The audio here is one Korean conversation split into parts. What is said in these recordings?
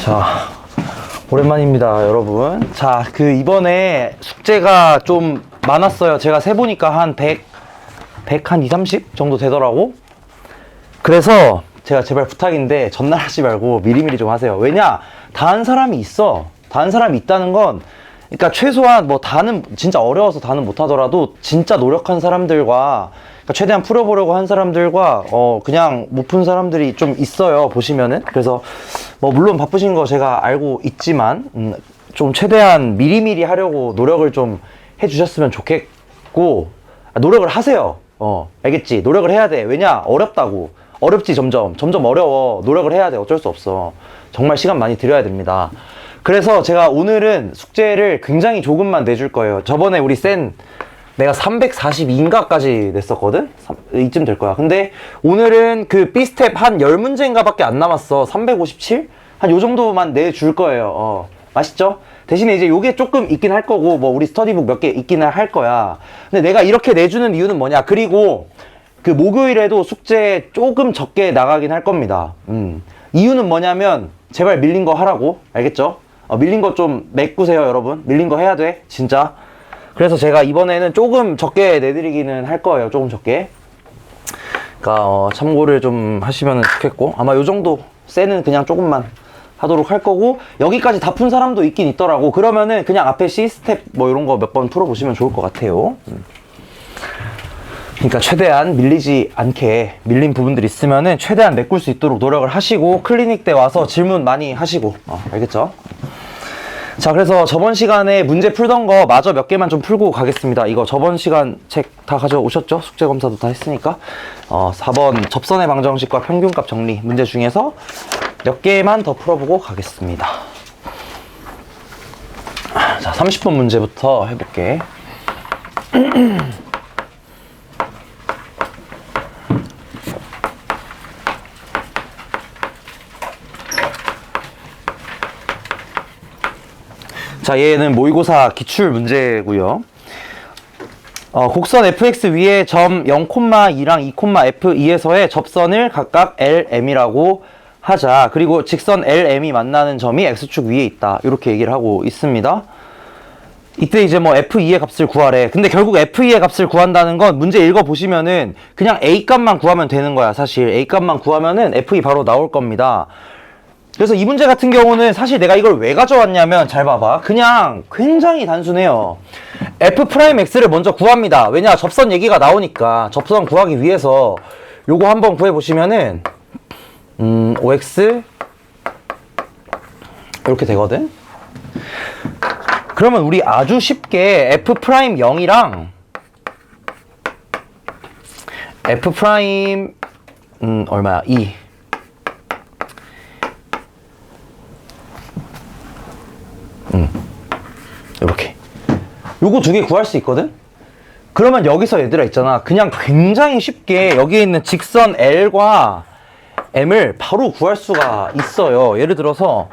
자, 오랜만입니다, 여러분. 자, 이번에 숙제가 좀 많았어요. 제가 세보니까 한 100, 한 2, 30 정도 되더라고. 그래서 제가 제발 부탁인데 전날 하지 말고 미리미리 좀 하세요. 왜냐? 다 한 사람이 있어. 다 한 사람이 있다는 건, 그러니까 최소한 뭐 다는 진짜 어려워서 다는 못하더라도 진짜 노력한 사람들과, 그러니까 최대한 풀어보려고 한 사람들과 그냥 못 푼 사람들이 좀 있어요, 보시면은. 그래서 뭐 물론 바쁘신 거 제가 알고 있지만 좀 최대한 미리미리 하려고 노력을 좀 해주셨으면 좋겠고, 노력을 하세요. 알겠지? 노력을 해야 돼. 왜냐? 어렵다고. 어렵지. 점점 어려워. 노력을 해야 돼. 어쩔 수 없어. 정말 시간 많이 들여야 됩니다. 그래서 제가 오늘은 숙제를 굉장히 조금만 내줄 거예요. 저번에 우리 내가 342인가까지 냈었거든? 이쯤 될 거야. 근데 오늘은 그 B스텝 한 10문제인가 밖에 안 남았어. 357? 한 요 정도만 내줄 거예요. 맛있죠? 대신에 이제 요게 조금 있긴 할 거고, 뭐 우리 스터디북 몇 개 있긴 할 거야. 근데 내가 이렇게 내주는 이유는 뭐냐? 그리고 그 목요일에도 숙제 조금 적게 나가긴 할 겁니다. 이유는 뭐냐면 제발 밀린 거 하라고. 알겠죠? 밀린 거 좀 메꾸세요, 여러분. 밀린 거 해야 돼. 진짜. 그래서 제가 이번에는 조금 적게 내드리기는 할 거예요. 조금 적게. 그러니까 참고를 좀 하시면 좋겠고, 아마 요 정도 쎄는 그냥 조금만 하도록 할 거고, 여기까지 다 푼 사람도 있긴 있더라고. 그러면은 그냥 앞에 C스텝 뭐 이런 거 몇 번 풀어보시면 좋을 것 같아요. 그러니까 최대한 밀리지 않게, 밀린 부분들 있으면은 최대한 메꿀 수 있도록 노력을 하시고, 클리닉 때 와서 질문 많이 하시고, 알겠죠? 자, 그래서 저번 시간에 문제 풀던 거 마저 몇 개만 좀 풀고 가겠습니다. 이거 저번 시간 책 다 가져오셨죠? 숙제 검사도 다 했으니까. 4번 접선의 방정식과 평균값 정리 문제 중에서 몇 개만 더 풀어보고 가겠습니다. 자, 30번 문제부터 해볼게. 자, 얘는 모의고사 기출 문제고요. 곡선 fx 위에 점 0,2랑 2,f2에서의 접선을 각각 LM이라고 하자. 그리고 직선 LM이 만나는 점이 x축 위에 있다. 이렇게 얘기를 하고 있습니다. 이때 이제 뭐 f2의 값을 구하래. 근데 결국 f2의 값을 구한다는 건 문제 읽어보시면은 그냥 a 값만 구하면 되는 거야. 사실 a 값만 구하면은 f2 바로 나올 겁니다. 그래서 이 문제 같은 경우는 사실 내가 이걸 왜 가져왔냐면, 잘 봐봐. 그냥 굉장히 단순해요. f'x를 먼저 구합니다. 왜냐? 접선 얘기가 나오니까. 접선 구하기 위해서 요거 한번 구해보시면은 5x 이렇게 되거든? 그러면 우리 아주 쉽게 f'0이랑 f' 얼마야? 2 이렇게 요거 두 개 구할 수 있거든? 그러면 여기서 얘들아 있잖아, 그냥 굉장히 쉽게 여기에 있는 직선 L과 M을 바로 구할 수가 있어요. 예를 들어서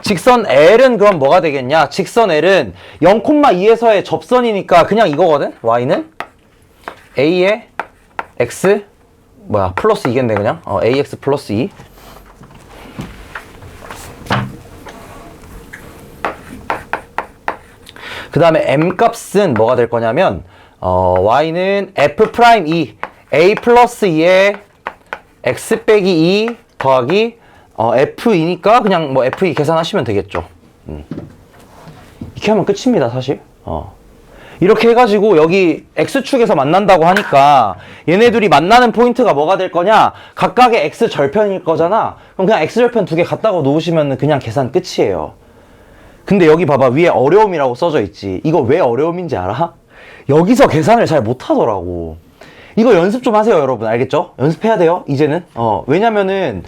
직선 L은 그럼 뭐가 되겠냐? 직선 L은 0,2에서의 접선이니까 그냥 이거거든? Y는 A의 X 플러스 2겠네 그냥. AX 플러스 2. 그 다음에 M 값은 뭐가 될 거냐면 Y는 F'2 a 플러스 2에 x 빼기 2 더하기 f2니까 그냥 뭐 f2 계산하시면 되겠죠. 이렇게 하면 끝입니다, 사실. 이렇게 해가지고 여기 x축에서 만난다고 하니까 얘네들이 만나는 포인트가 뭐가 될 거냐? 각각의 x절편일 거잖아. 그럼 그냥 x절편 두 개 갖다가 놓으시면 그냥 계산 끝이에요. 근데 여기 봐봐, 위에 어려움이라고 써져 있지. 이거 왜 어려움인지 알아? 여기서 계산을 잘 못하더라고. 이거 연습 좀 하세요, 여러분. 알겠죠? 연습해야 돼요, 이제는. 왜냐면은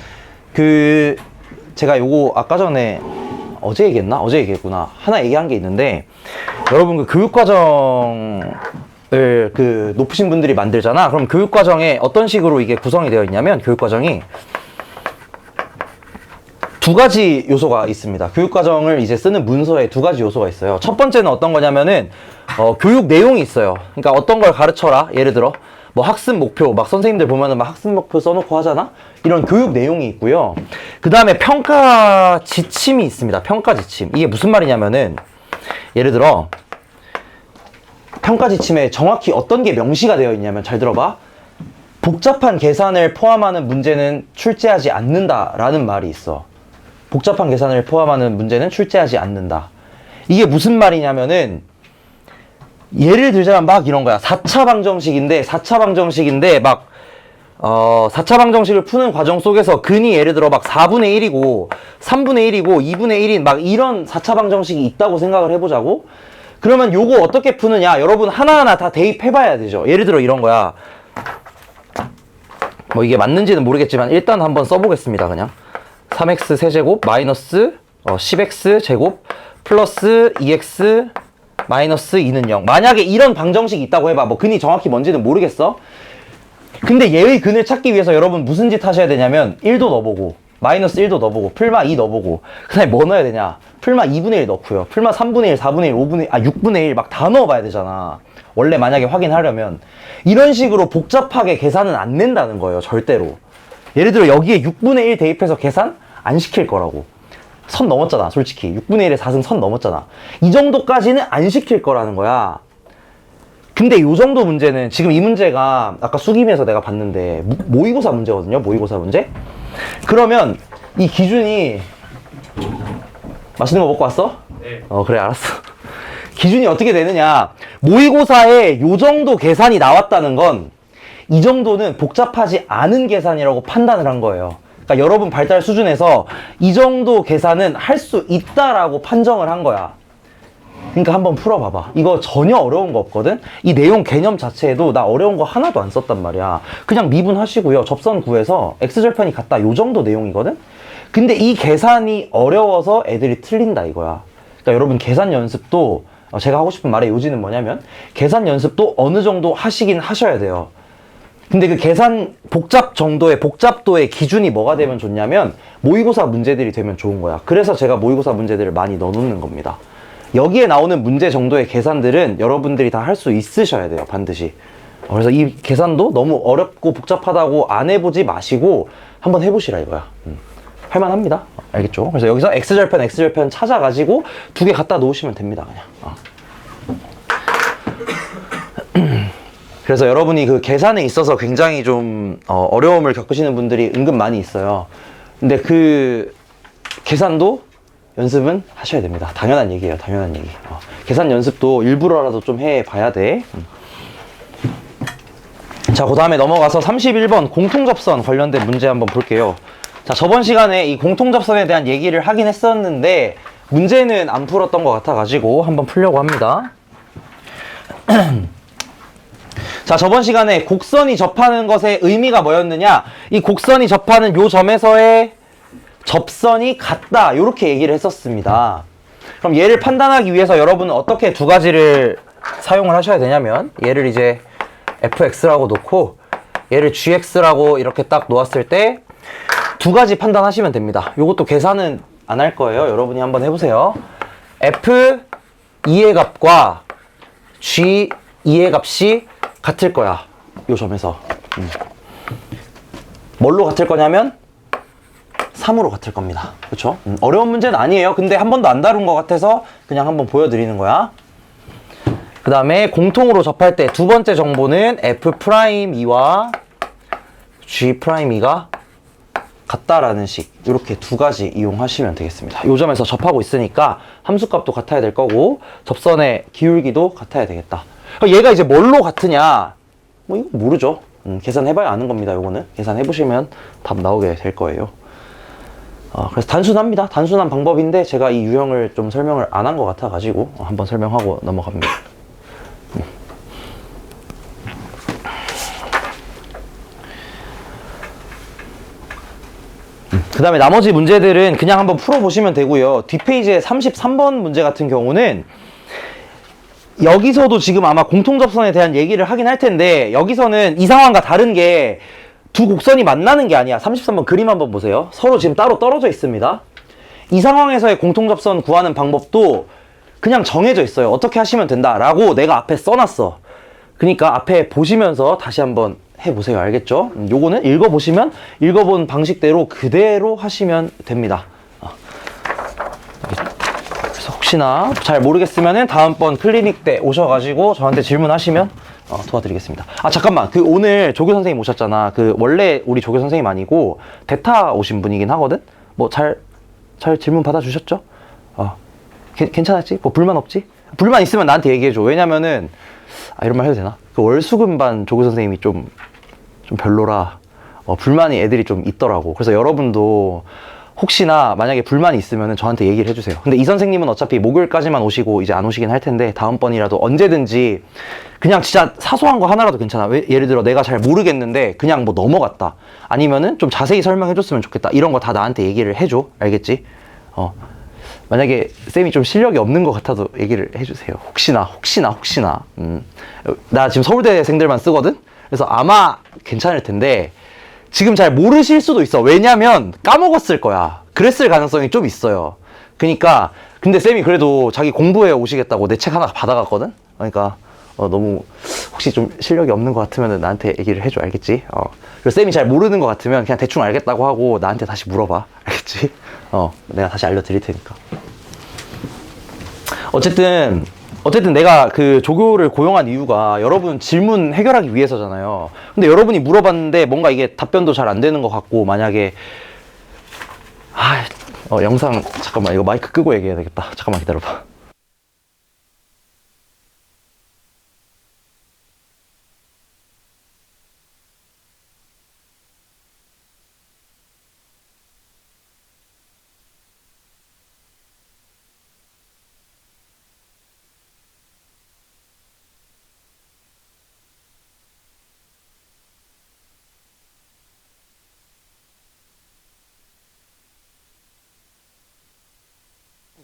제가 요거 아까 전에 어제 얘기했나? 어제 얘기했구나. 하나 얘기한 게 있는데, 여러분 그 교육과정을 높으신 분들이 만들잖아. 그럼 교육과정에 어떤 식으로 이게 구성이 되어 있냐면, 교육과정이 두 가지 요소가 있습니다. 교육과정을 이제 쓰는 문서에 두 가지 요소가 있어요. 첫 번째는 어떤 거냐면은, 교육 내용이 있어요. 그러니까 어떤 걸 가르쳐라. 예를 들어, 뭐 학습 목표, 막 선생님들 보면은 막 학습 목표 써놓고 하잖아? 이런 교육 내용이 있고요. 그 다음에 평가 지침이 있습니다. 평가 지침. 이게 무슨 말이냐면은, 예를 들어, 평가 지침에 정확히 어떤 게 명시가 되어 있냐면, 잘 들어봐. 복잡한 계산을 포함하는 문제는 출제하지 않는다라는 말이 있어. 복잡한 계산을 포함하는 문제는 출제하지 않는다. 이게 무슨 말이냐면은, 예를 들자면 막 이런 거야. 4차 방정식인데 막 4차 방정식을 푸는 과정 속에서 근이 예를 들어 막 4분의 1이고 3분의 1이고 2분의 1인 막 이런 4차 방정식이 있다고 생각을 해보자고. 그러면 요거 어떻게 푸느냐, 여러분 하나하나 다 대입해봐야 되죠. 예를 들어 이런 거야. 뭐 이게 맞는지는 모르겠지만 일단 한번 써보겠습니다. 그냥 3x 세제곱 마이너스 10x 제곱 플러스 2x 마이너스 2는 0. 만약에 이런 방정식이 있다고 해봐. 뭐 근이 정확히 뭔지는 모르겠어. 근데 얘의 근을 찾기 위해서 여러분 무슨 짓 하셔야 되냐면 1도 넣어보고 마이너스 1도 넣어보고 풀마 2 넣어보고 그 다음에 뭐 넣어야 되냐, 풀마 2분의 1 넣고요, 풀마 3분의 1, 4분의 1, 6분의 1 막 다 넣어봐야 되잖아. 원래 만약에 확인하려면. 이런 식으로 복잡하게 계산은 안 낸다는 거예요, 절대로. 예를 들어 여기에 6분의 1 대입해서 계산 안 시킬 거라고. 선 넘었잖아, 솔직히. 6분의 1의 4은 선 넘었잖아. 이 정도까지는 안 시킬 거라는 거야. 근데 요 정도 문제는, 지금 이 문제가 아까 수기면서 내가 봤는데 모의고사 문제거든요, 모의고사 문제. 그러면 이 기준이, 맛있는 거 먹고 왔어? 네. 그래, 알았어. 기준이 어떻게 되느냐, 모의고사에 요 정도 계산이 나왔다는 건 이 정도는 복잡하지 않은 계산이라고 판단을 한 거예요. 그러니까 여러분 발달 수준에서 이 정도 계산은 할 수 있다라고 판정을 한 거야. 그러니까 한번 풀어봐봐. 이거 전혀 어려운 거 없거든? 이 내용 개념 자체에도 나 어려운 거 하나도 안 썼단 말이야. 그냥 미분하시고요, 접선 구해서 x절편이 같다, 요 정도 내용이거든? 근데 이 계산이 어려워서 애들이 틀린다 이거야. 그러니까 여러분 계산 연습도, 제가 하고 싶은 말의 요지는 뭐냐면, 계산 연습도 어느 정도 하시긴 하셔야 돼요. 근데 그 계산 복잡도의 기준이 뭐가 되면 좋냐면 모의고사 문제들이 되면 좋은 거야. 그래서 제가 모의고사 문제들을 많이 넣어놓는 겁니다. 여기에 나오는 문제 정도의 계산들은 여러분들이 다 할 수 있으셔야 돼요, 반드시. 그래서 이 계산도 너무 어렵고 복잡하다고 안 해보지 마시고 한번 해보시라 이거야. 할만합니다. 알겠죠? 그래서 여기서 x절편 찾아가지고 두 개 갖다 놓으시면 됩니다, 그냥. 그래서 여러분이 그 계산에 있어서 굉장히 좀 어려움을 겪으시는 분들이 은근 많이 있어요. 근데 그 계산도 연습은 하셔야 됩니다. 당연한 얘기예요, 당연한 얘기. 계산 연습도 일부러라도 좀 해봐야 돼. 자, 그 다음에 넘어가서 31번 공통접선 관련된 문제 한번 볼게요. 자, 저번 시간에 이 공통접선에 대한 얘기를 하긴 했었는데 문제는 안 풀었던 것 같아가지고 한번 풀려고 합니다. 자, 저번 시간에 곡선이 접하는 것의 의미가 뭐였느냐, 이 곡선이 접하는 요 점에서의 접선이 같다, 요렇게 얘기를 했었습니다. 그럼 얘를 판단하기 위해서 여러분은 어떻게 두 가지를 사용을 하셔야 되냐면, 얘를 이제 fx라고 놓고 얘를 gx라고 이렇게 딱 놓았을 때 두 가지 판단하시면 됩니다. 요것도 계산은 안 할 거예요. 여러분이 한번 해보세요. f2의 값과 g2의 값이 같을 거야, 요 점에서. 뭘로 같을 거냐면 3으로 같을 겁니다. 그쵸? 어려운 문제는 아니에요. 근데 한 번도 안 다룬 것 같아서 그냥 한번 보여드리는 거야. 그 다음에 공통으로 접할 때 두 번째 정보는 F'2와 G'2가 같다라는 식, 이렇게 두 가지 이용하시면 되겠습니다. 요 점에서 접하고 있으니까 함수값도 같아야 될 거고 접선의 기울기도 같아야 되겠다. 얘가 이제 뭘로 같으냐, 뭐 이거 모르죠. 계산해봐야 아는 겁니다. 요거는 계산해보시면 답 나오게 될 거예요. 그래서 단순합니다. 단순한 방법인데 제가 이 유형을 좀 설명을 안 한 것 같아가지고 한번 설명하고 넘어갑니다. 그 다음에 나머지 문제들은 그냥 한번 풀어보시면 되고요. 뒷페이지에 33번 문제 같은 경우는 여기서도 지금 아마 공통접선에 대한 얘기를 하긴 할 텐데, 여기서는 이 상황과 다른 게 두 곡선이 만나는 게 아니야. 33번 그림 한번 보세요. 서로 지금 따로 떨어져 있습니다. 이 상황에서의 공통접선 구하는 방법도 그냥 정해져 있어요. 어떻게 하시면 된다라고 내가 앞에 써놨어. 그러니까 앞에 보시면서 다시 한번 해보세요. 알겠죠? 요거는 읽어보시면 읽어본 방식대로 그대로 하시면 됩니다. 그래서 혹시나 잘 모르겠으면은 다음번 클리닉 때 오셔가지고 저한테 질문하시면 도와드리겠습니다. 잠깐만, 그 오늘 조교 선생님 오셨잖아. 그 원래 우리 조교 선생님 아니고 대타 오신 분이긴 하거든. 뭐 잘 질문 받아주셨죠? 괜찮았지? 뭐 불만 없지? 불만 있으면 나한테 얘기해줘. 왜냐면은 이런 말 해도 되나? 그 월수금반 조교 선생님이 좀 별로라. 불만이 애들이 좀 있더라고. 그래서 여러분도 혹시나 만약에 불만이 있으면 저한테 얘기를 해주세요. 근데 이 선생님은 어차피 목요일까지만 오시고 이제 안 오시긴 할 텐데, 다음번이라도 언제든지 그냥 진짜 사소한 거 하나라도 괜찮아. 예를 들어 내가 잘 모르겠는데 그냥 뭐 넘어갔다, 아니면은 좀 자세히 설명해줬으면 좋겠다, 이런 거 다 나한테 얘기를 해줘. 알겠지? 만약에 쌤이 좀 실력이 없는 것 같아도 얘기를 해주세요. 혹시나. 나 지금 서울대생들만 쓰거든? 그래서 아마 괜찮을 텐데 지금 잘 모르실 수도 있어. 왜냐면 까먹었을 거야. 그랬을 가능성이 좀 있어요. 그러니까 근데 쌤이 그래도 자기 공부해 오시겠다고 내 책 하나 받아갔거든? 그러니까 너무 혹시 좀 실력이 없는 것 같으면 나한테 얘기를 해줘. 알겠지? 그리고 쌤이 잘 모르는 것 같으면 그냥 대충 알겠다고 하고 나한테 다시 물어봐. 알겠지? 내가 다시 알려드릴 테니까. 어쨌든 내가 그 조교를 고용한 이유가 여러분 질문 해결하기 위해서잖아요. 근데 여러분이 물어봤는데 뭔가 이게 답변도 잘 안 되는 것 같고, 만약에 영상 잠깐만, 이거 마이크 끄고 얘기해야 되겠다. 잠깐만 기다려봐.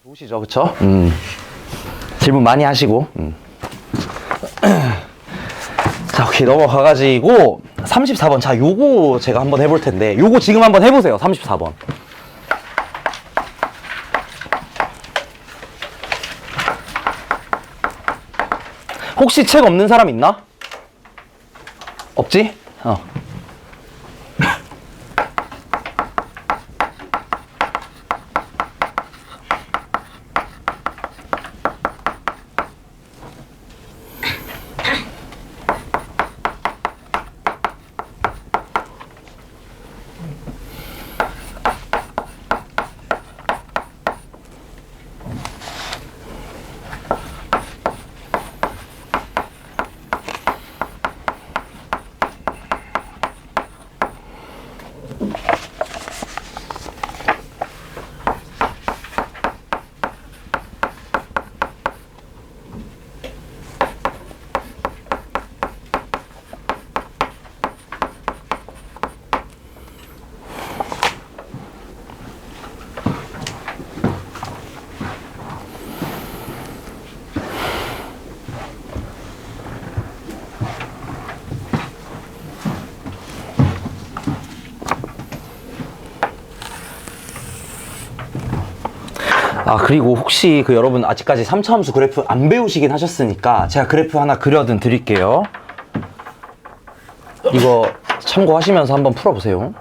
좋으시죠? 그쵸? 질문 많이 하시고. 자, 오케이, 넘어가가지고 34번. 자, 요거 제가 한번 해볼 텐데, 요거 지금 한번 해보세요. 34번. 혹시 책 없는 사람 있나? 없지? 그리고 혹시 여러분 아직까지 3차 함수 그래프 안 배우시긴 하셨으니까 제가 그래프 하나 그려든 드릴게요. 이거 참고하시면서 한번 풀어보세요.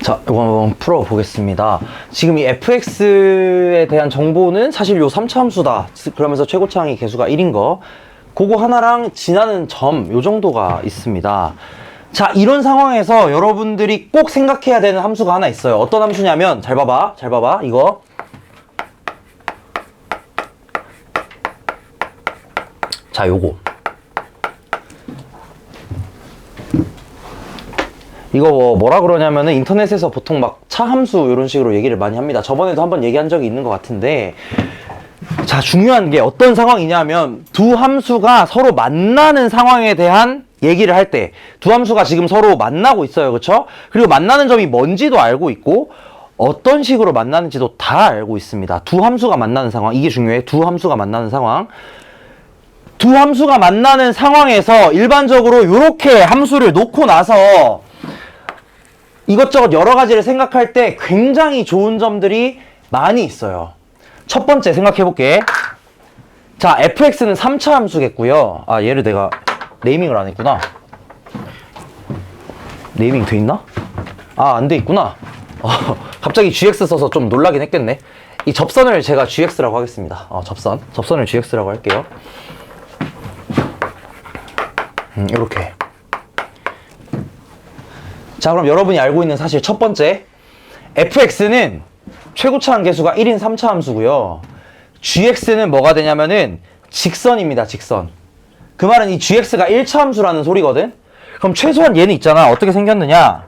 자, 이거 한번 풀어보겠습니다. 지금 이 fx에 대한 정보는 사실 요 3차 함수다. 그러면서 최고차항이 개수가 1인 거. 그거 하나랑 지나는 점, 요 정도가 있습니다. 자, 이런 상황에서 여러분들이 꼭 생각해야 되는 함수가 하나 있어요. 어떤 함수냐면, 잘 봐봐, 잘 봐봐, 이거. 자, 요거. 이거 뭐라 그러냐면은 인터넷에서 보통 막 차함수 이런 식으로 얘기를 많이 합니다. 저번에도 한번 얘기한 적이 있는 것 같은데, 자, 중요한 게 어떤 상황이냐면 두 함수가 서로 만나는 상황에 대한 얘기를 할 때, 두 함수가 지금 서로 만나고 있어요. 그쵸? 그리고 만나는 점이 뭔지도 알고 있고 어떤 식으로 만나는지도 다 알고 있습니다. 두 함수가 만나는 상황, 이게 중요해. 두 함수가 만나는 상황. 두 함수가 만나는 상황에서 일반적으로 이렇게 함수를 놓고 나서 이것저것 여러 가지를 생각할 때 굉장히 좋은 점들이 많이 있어요. 첫 번째 생각해볼게. 자, fx는 3차 함수겠고요. 아, 얘를 내가 네이밍을 안 했구나. 네이밍 돼 있나? 아, 안 돼 있구나. 갑자기 gx 써서 좀 놀라긴 했겠네. 이 접선을 제가 gx라고 하겠습니다. 접선을 gx라고 할게요. 이렇게. 자, 그럼 여러분이 알고 있는 사실 첫 번째, fx는 최고차항 개수가 1인 3차 함수고요. gx는 뭐가 되냐면은 직선입니다, 직선. 그 말은 이 gx가 1차 함수라는 소리거든? 그럼 최소한 얘는 있잖아. 어떻게 생겼느냐?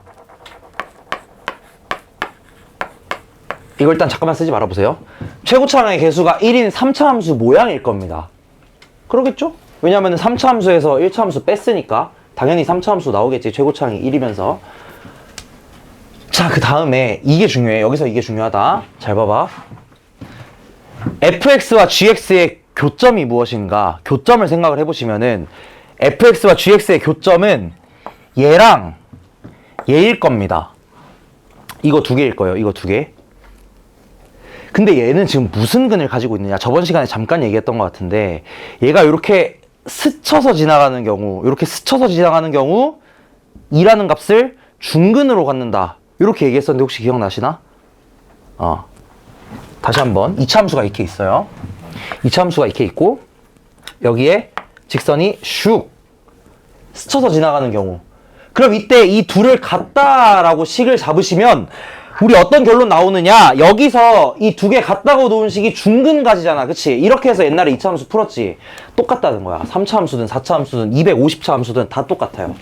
이거 일단 잠깐만 쓰지 말아보세요. 최고차항의 개수가 1인 3차 함수 모양일 겁니다. 그러겠죠? 왜냐면은 3차 함수에서 1차 함수 뺐으니까 당연히 3차 함수 나오겠지. 최고차항이 1이면서. 자, 그 다음에 이게 중요해. 여기서 이게 중요하다. 잘 봐봐. fx와 gx의 교점이 무엇인가? 교점을 생각을 해보시면은 fx와 gx의 교점은 얘랑 얘일 겁니다. 이거 두 개일 거예요. 이거 두 개. 근데 얘는 지금 무슨 근을 가지고 있느냐? 저번 시간에 잠깐 얘기했던 것 같은데 얘가 이렇게 스쳐서 지나가는 경우, 이렇게 스쳐서 지나가는 경우 2라는 값을 중근으로 갖는다. 이렇게 얘기했었는데 혹시 기억나시나? 다시 한번. 2차 함수가 이렇게 있어요. 2차 함수가 이렇게 있고 여기에 직선이 슉 스쳐서 지나가는 경우. 그럼 이때 이 둘을 같다라고 식을 잡으시면 우리 어떤 결론 나오느냐? 여기서 이 두 개 같다고 놓은 식이 중근가지잖아. 그치? 이렇게 해서 옛날에 2차 함수 풀었지. 똑같다는 거야. 3차 함수든 4차 함수든 250차 함수든 다 똑같아요.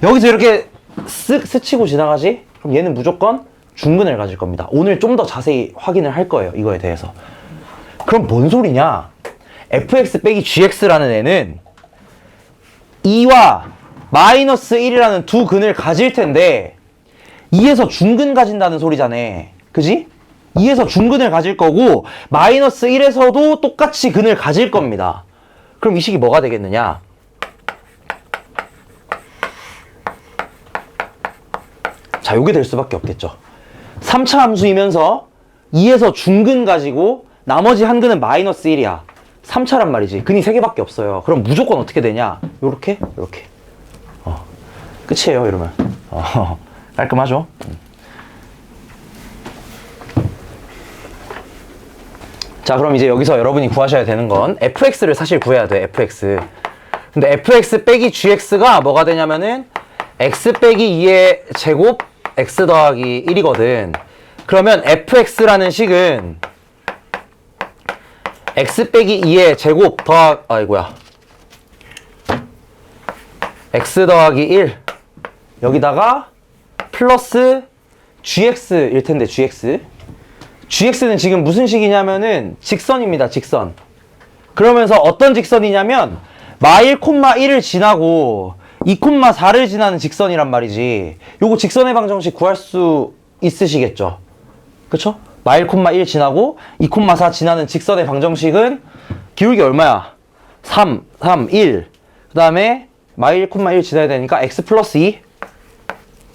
여기서 이렇게 쓱 스치고 지나가지? 그럼 얘는 무조건 중근을 가질 겁니다. 오늘 좀 더 자세히 확인을 할 거예요. 이거에 대해서. 그럼 뭔 소리냐? fx 빼기 gx라는 애는 2와 마이너스 1이라는 두 근을 가질 텐데 2에서 중근 가진다는 소리잖아. 그지? 2에서 중근을 가질 거고 마이너스 1에서도 똑같이 근을 가질 겁니다. 그럼 이 식이 뭐가 되겠느냐? 자, 요게 될 수밖에 없겠죠. 3차 함수이면서 2에서 중근 가지고 나머지 한 근은 마이너스 1이야. 3차란 말이지. 근이 3개밖에 없어요. 그럼 무조건 어떻게 되냐? 요렇게, 요렇게. 끝이에요, 이러면. 깔끔하죠? 자, 그럼 이제 여기서 여러분이 구하셔야 되는 건 fx를 사실 구해야 돼, fx. 근데 fx 빼기 gx가 뭐가 되냐면은 x 빼기 2의 제곱 x 더하기 1이거든. 그러면 fx라는 식은 x 빼기 2의 제곱 x 더하기 1 여기다가 플러스 gx일 텐데 gx는 지금 무슨 식이냐면은 직선입니다. 직선. 그러면서 어떤 직선이냐면 마1, 1을 지나고 2, 4를 지나는 직선이란 말이지. 요거 직선의 방정식 구할 수 있으시겠죠? 그쵸? 마1, 1 지나고 2, 4 지나는 직선의 방정식은 기울기 얼마야? 3, 1. 그 다음에 마1, 1 지나야 되니까 x 플러스 2.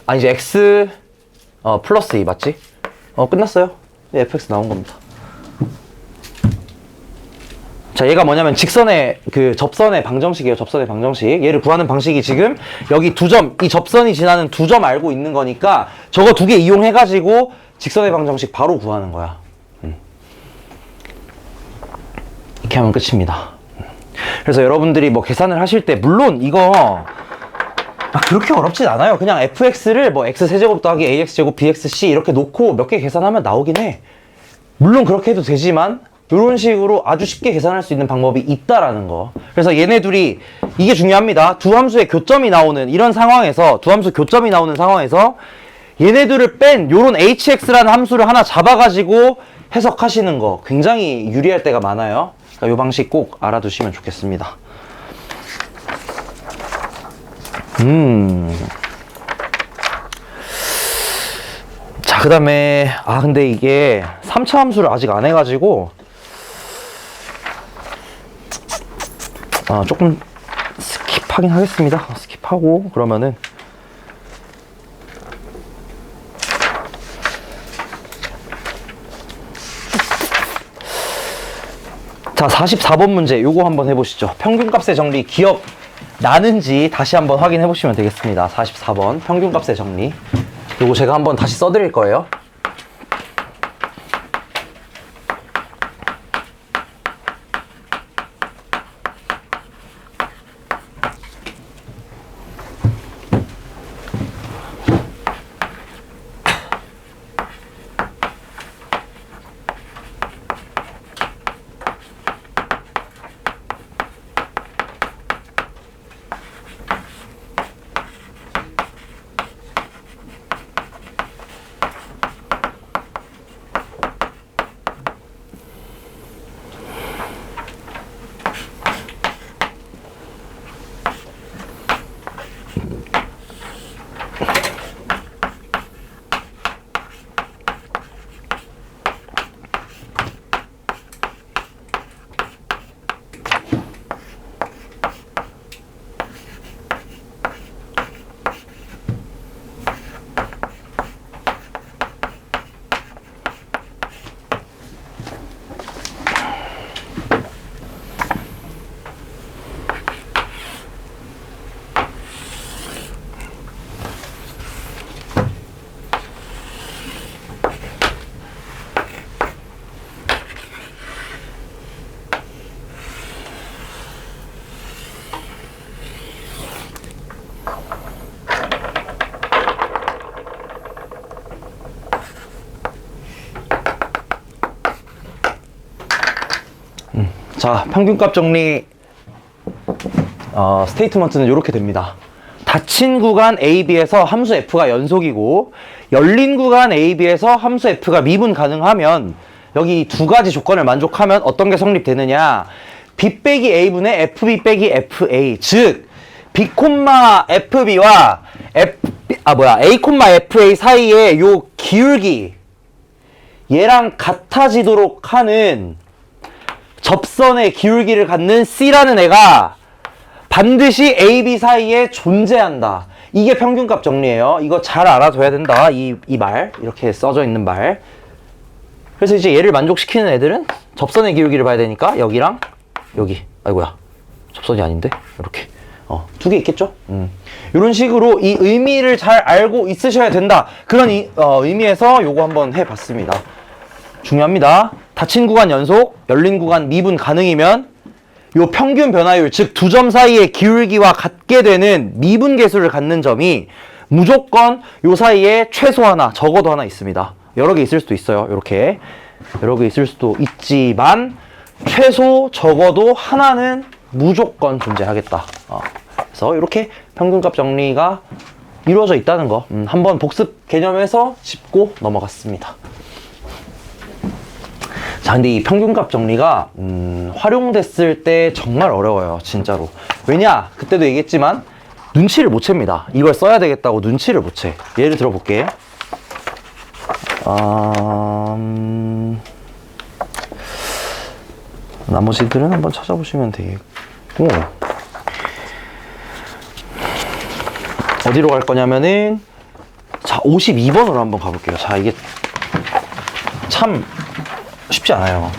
아니지, x 플러스 2 맞지? 끝났어요. fx 나온 겁니다. 자, 얘가 뭐냐면 직선의 그 접선의 방정식이에요. 접선의 방정식. 얘를 구하는 방식이 지금 여기 두 점, 이 접선이 지나는 두 점 알고 있는 거니까 저거 두 개 이용해가지고 직선의 방정식 바로 구하는 거야. 이렇게 하면 끝입니다. 그래서 여러분들이 뭐 계산을 하실 때 물론 이거 그렇게 어렵진 않아요. 그냥 fx를 뭐 x세제곱 더하기 ax제곱 bxc 이렇게 놓고 몇 개 계산하면 나오긴 해. 물론 그렇게 해도 되지만 이런 식으로 아주 쉽게 계산할 수 있는 방법이 있다라는 거. 그래서 얘네 둘이 이게 중요합니다. 두 함수의 교점이 나오는 이런 상황에서 두 함수 교점이 나오는 상황에서 얘네들을 뺀 요런 hx라는 함수를 하나 잡아가지고 해석하시는 거 굉장히 유리할 때가 많아요. 그러니까 이 방식 꼭 알아두시면 좋겠습니다. 자, 그 다음에 근데 이게 3차 함수를 아직 안 해가지고 조금 스킵하긴 하겠습니다. 스킵하고 그러면은 자, 44번 문제 요거 한번 해보시죠. 평균값의 정리 기억 나는지 다시 한번 확인해 보시면 되겠습니다. 44번 평균값의 정리 요거 제가 한번 다시 써드릴 거예요. 자, 평균값 정리 스테이트먼트는 이렇게 됩니다. 닫힌 구간 AB에서 함수 F가 연속이고 열린 구간 AB에서 함수 F가 미분 가능하면 여기 두 가지 조건을 만족하면 어떤 게 성립되느냐, B 빼기 A분의 FB 빼기 FA, 즉 B, FB와 A, FA 사이에 요 기울기 얘랑 같아지도록 하는 접선의 기울기를 갖는 C라는 애가 반드시 A, B 사이에 존재한다. 이게 평균값 정리예요. 이거 잘 알아둬야 된다. 이 말, 이렇게 써져 있는 말. 그래서 이제 얘를 만족시키는 애들은 접선의 기울기를 봐야 되니까 여기랑 여기, 아이고야, 접선이 아닌데? 이렇게 두 개 있겠죠? 이런 식으로 이 의미를 잘 알고 있으셔야 된다. 그런 의미에서 요거 한번 해봤습니다. 중요합니다. 닫힌 구간 연속, 열린 구간 미분 가능이면 요 평균 변화율, 즉 두 점 사이의 기울기와 같게 되는 미분 계수를 갖는 점이 무조건 요 사이에 최소 하나, 적어도 하나 있습니다. 여러 개 있을 수도 있어요. 이렇게 여러 개 있을 수도 있지만 최소 적어도 하나는 무조건 존재하겠다. 그래서 이렇게 평균값 정리가 이루어져 있다는 거 한번 복습 개념에서 짚고 넘어갔습니다. 자, 근데 이 평균값 정리가 활용됐을 때 정말 어려워요. 진짜로. 왜냐? 그때도 얘기했지만 눈치를 못 챕니다. 이걸 써야 되겠다고 눈치를 못 채. 예를 들어 볼게. 나머지들은 한번 찾아보시면 되겠고, 어디로 갈 거냐면은, 자, 52번으로 한번 가볼게요. 자, 이게 참 쉽지 않아요.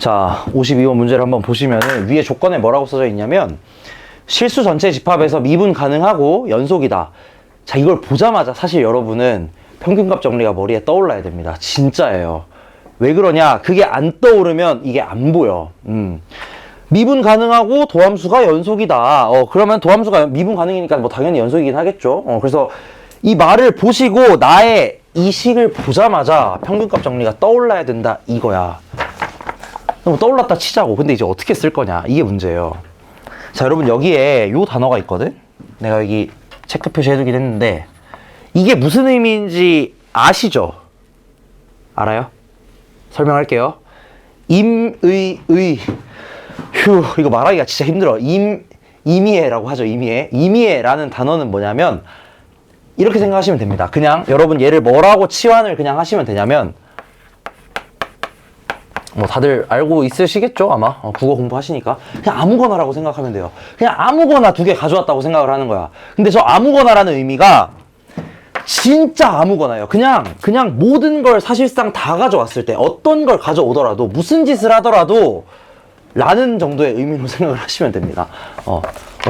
자, 52번 문제를 한번 보시면은 위에 조건에 뭐라고 써져 있냐면 실수 전체 집합에서 미분 가능하고 연속이다. 자, 이걸 보자마자 사실 여러분은 평균값 정리가 머리에 떠올라야 됩니다. 진짜예요. 왜 그러냐? 그게 안 떠오르면 이게 안 보여. 미분 가능하고 도함수가 연속이다. 그러면 도함수가 미분 가능이니까 뭐 당연히 연속이긴 하겠죠. 그래서 이 말을 보시고 나의 이 식을 보자마자 평균값 정리가 떠올라야 된다 이거야. 뭐 떠올랐다 치자고. 근데 이제 어떻게 쓸 거냐 이게 문제예요. 자, 여러분 여기에 요 단어가 있거든. 내가 여기 체크 표시해두긴 했는데 이게 무슨 의미인지 아시죠? 알아요? 설명할게요. 휴, 이거 말하기가 진짜 힘들어. 임의애라고 하죠. 임의애. 임의애라는 단어는 뭐냐면 이렇게 생각하시면 됩니다. 그냥 여러분 얘를 뭐라고 치환을 그냥 하시면 되냐면 뭐 다들 알고 있으시겠죠 아마. 국어 공부하시니까 그냥 아무거나라고 생각하면 돼요. 그냥 아무거나 두 개 가져왔다고 생각을 하는 거야. 근데 저 아무거나라는 의미가 진짜 아무거나요. 그냥 모든 걸 사실상 다 가져왔을 때 어떤 걸 가져오더라도 무슨 짓을 하더라도 라는 정도의 의미로 생각을 하시면 됩니다.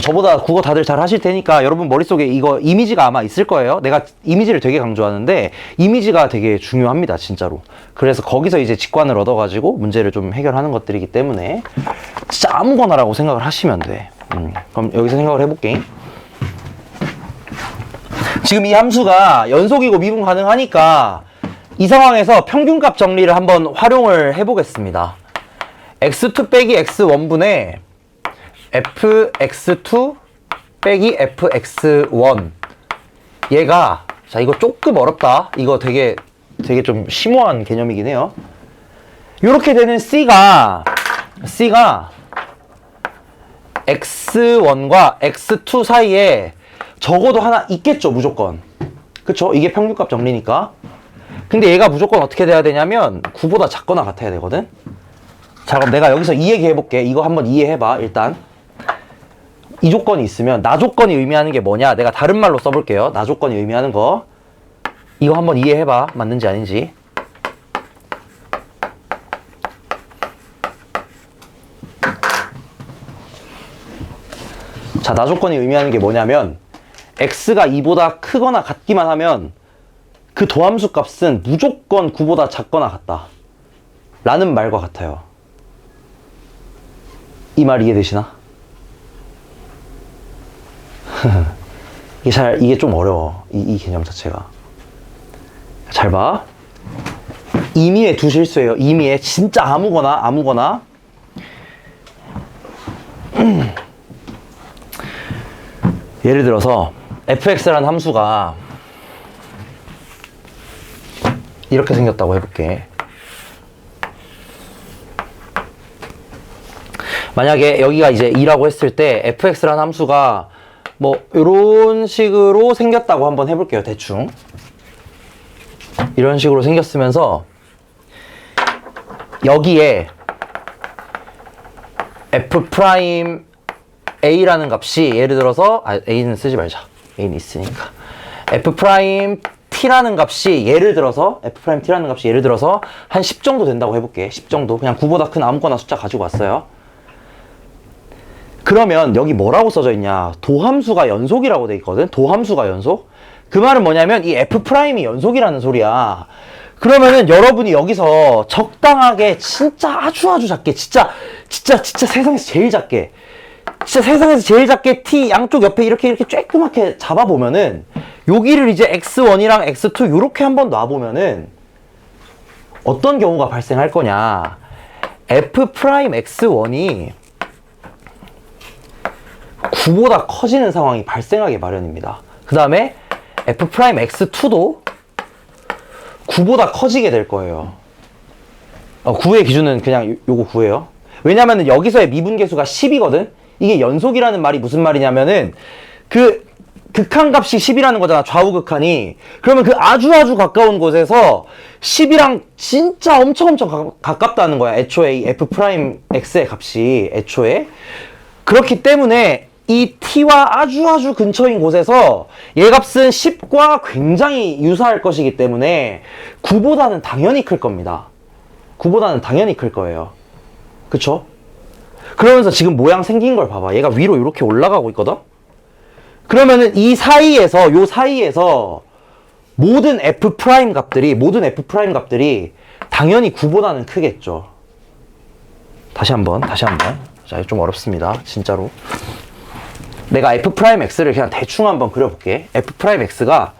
저보다 국어 다들 잘 하실 테니까 여러분 머릿속에 이거 이미지가 아마 있을 거예요. 내가 이미지를 되게 강조하는데 이미지가 되게 중요합니다, 진짜로. 그래서 거기서 이제 직관을 얻어가지고 문제를 좀 해결하는 것들이기 때문에 진짜 아무거나라고 생각을 하시면 돼. 그럼 여기서 생각을 해볼게. 지금 이 함수가 연속이고 미분 가능하니까 이 상황에서 평균값 정리를 한번 활용을 해보겠습니다. x2 빼기 x1분의 fx2 빼기 fx1 얘가 자 이거 조금 어렵다. 이거 되게 좀 심오한 개념이긴 해요. 이렇게 되는 C가 x1과 x2 사이에 적어도 하나 있겠죠, 무조건. 그쵸? 이게 평균값 정리니까. 근데 얘가 무조건 어떻게 돼야 되냐면 9보다 작거나 같아야 되거든. 자, 그럼 내가 여기서 이 얘기 해볼게. 이거 한번 이해해봐. 일단 이 조건이 있으면 나 조건이 의미하는 게 뭐냐, 내가 다른 말로 써볼게요. 나 조건이 의미하는 거 이거 한번 이해해봐. 맞는지 아닌지. 자, 나 조건이 의미하는 게 뭐냐면 x가 2보다 크거나 같기만 하면 그 도함수 값은 무조건 9보다 작거나 같다 라는 말과 같아요. 이 말 이해되시나? 이게 좀 어려워. 이 개념 자체가. 잘 봐. 임의의 두 실수예요. 임의의 진짜 아무거나. 예를 들어서 fx라는 함수가 이렇게 생겼다고 해볼게. 만약에 여기가 이제 2라고 했을 때 fx라는 함수가 뭐 이런 식으로 생겼다고 한번 해볼게요. 대충 이런 식으로 생겼으면서 여기에 f' a라는 값이 예를 들어서 a는 쓰지 말자. a는 있으니까 f't라는 값이 예를 들어서 한 10 정도 된다고 해볼게. 10 정도. 그냥 9보다 큰 아무거나 숫자 가지고 왔어요. 그러면 여기 뭐라고 써져 있냐, 도함수가 연속이라고 돼 있거든. 도함수가 연속. 그 말은 뭐냐면 이 f'이 연속이라는 소리야. 그러면은 여러분이 여기서 적당하게 진짜 아주 작게 진짜 세상에서 제일 작게 t 양쪽 옆에 이렇게 쬐끄맣게 잡아보면은 여기를 이제 x1이랑 x2 요렇게 한번 놔보면은 어떤 경우가 발생할 거냐, f'x1이 9보다 커지는 상황이 발생하기 마련입니다. 그 다음에 f'x2도 9보다 커지게 될 거예요. 9의 기준은 그냥 요거 9예요. 왜냐면은 여기서의 미분계수가 10이거든? 이게 연속이라는 말이 무슨 말이냐면은 그 극한값이 10이라는 거잖아, 좌우 극한이. 그러면 그 아주 가까운 곳에서 10이랑 진짜 엄청 가깝다는 거야. 애초에 이 f'x의 값이 애초에. 그렇기 때문에 이 t와 아주 근처인 곳에서 얘 값은 10과 굉장히 유사할 것이기 때문에 9보다는 당연히 클 겁니다. 9보다는 당연히 클 거예요. 그쵸? 그러면서 지금 모양 생긴 걸 봐봐. 얘가 위로 이렇게 올라가고 있거든? 그러면은 이 사이에서, 요 사이에서 모든 F' 값들이 당연히 9보다는 크겠죠. 다시 한번. 자, 좀 어렵습니다. 진짜로. 내가 F'X를 그냥 대충 한번 그려볼게. F'X가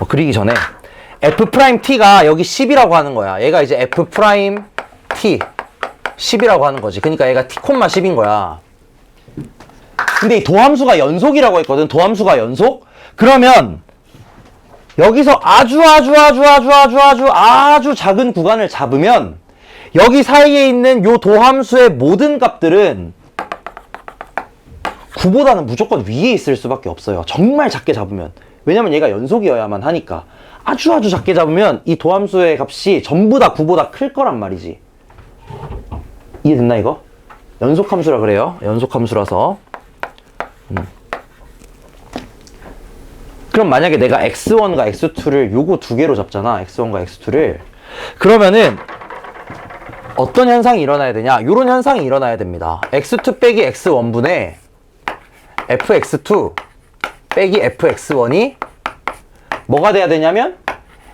그리기 전에 F'T가 여기 10이라고 하는 거야. 얘가 이제 F'T 10이라고 하는 거지. 그러니까 얘가 T, 10인 거야. 근데 이 도함수가 연속이라고 했거든. 도함수가 연속? 그러면 여기서 아주 작은 구간을 잡으면 여기 사이에 있는 요 도함수의 모든 값들은 9보다는 무조건 위에 있을 수밖에 없어요. 정말 작게 잡으면. 왜냐면 얘가 연속이어야만 하니까. 아주 작게 잡으면 이 도함수의 값이 전부 다 9보다 클 거란 말이지. 이해됐나 이거? 연속함수라 그래요. 연속함수라서. 그럼 만약에 내가 x1과 x2를 요거 두 개로 잡잖아. x1과 x2를. 그러면은 어떤 현상이 일어나야 되냐? 요런 현상이 일어나야 됩니다. x2 빼기 x1분의 fx2 빼기 fx1이 뭐가 돼야 되냐면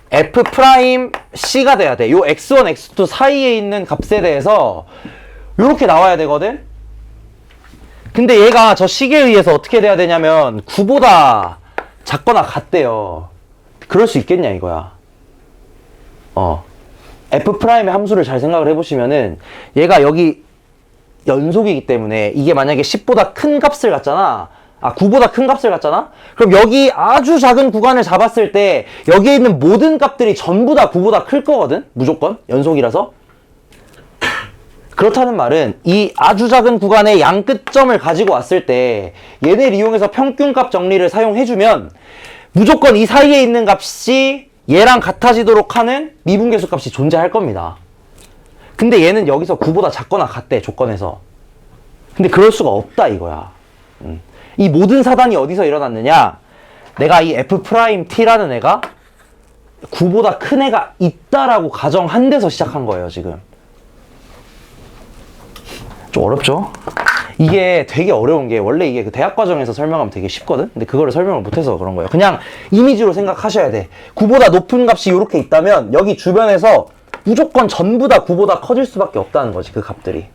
F'C가 돼야 돼. 요 x1, x2 사이에 있는 값에 대해서 요렇게 나와야 되거든? 근데 얘가 저 식에 의해서 어떻게 돼야 되냐면 9보다 작거나 같대요. 그럴 수 있겠냐 이거야. F'의 함수를 잘 생각을 해보시면은 얘가 여기 연속이기 때문에 이게 만약에 10보다 큰 값을 갖잖아. 9보다 큰 값을 갖잖아? 그럼 여기 아주 작은 구간을 잡았을 때 여기에 있는 모든 값들이 전부 다 9보다 클 거거든? 무조건? 연속이라서? 그렇다는 말은 이 아주 작은 구간의 양 끝점을 가지고 왔을 때 얘네를 이용해서 평균값 정리를 사용해주면 무조건 이 사이에 있는 값이 얘랑 같아지도록 하는 미분계수 값이 존재할 겁니다. 근데 얘는 여기서 9보다 작거나 같대, 조건에서. 근데 그럴 수가 없다 이거야. 이 모든 사단이 어디서 일어났느냐? 내가 이 F'T라는 애가 9보다 큰 애가 있다라고 가정한 데서 시작한 거예요, 지금. 좀 어렵죠? 이게 되게 어려운 게 원래 이게 그 대학 과정에서 설명하면 되게 쉽거든? 근데 그거를 설명을 못해서 그런 거예요. 그냥 이미지로 생각하셔야 돼. 9보다 높은 값이 이렇게 있다면 여기 주변에서 무조건 전부 다 9보다 커질 수밖에 없다는 거지, 그 값들이.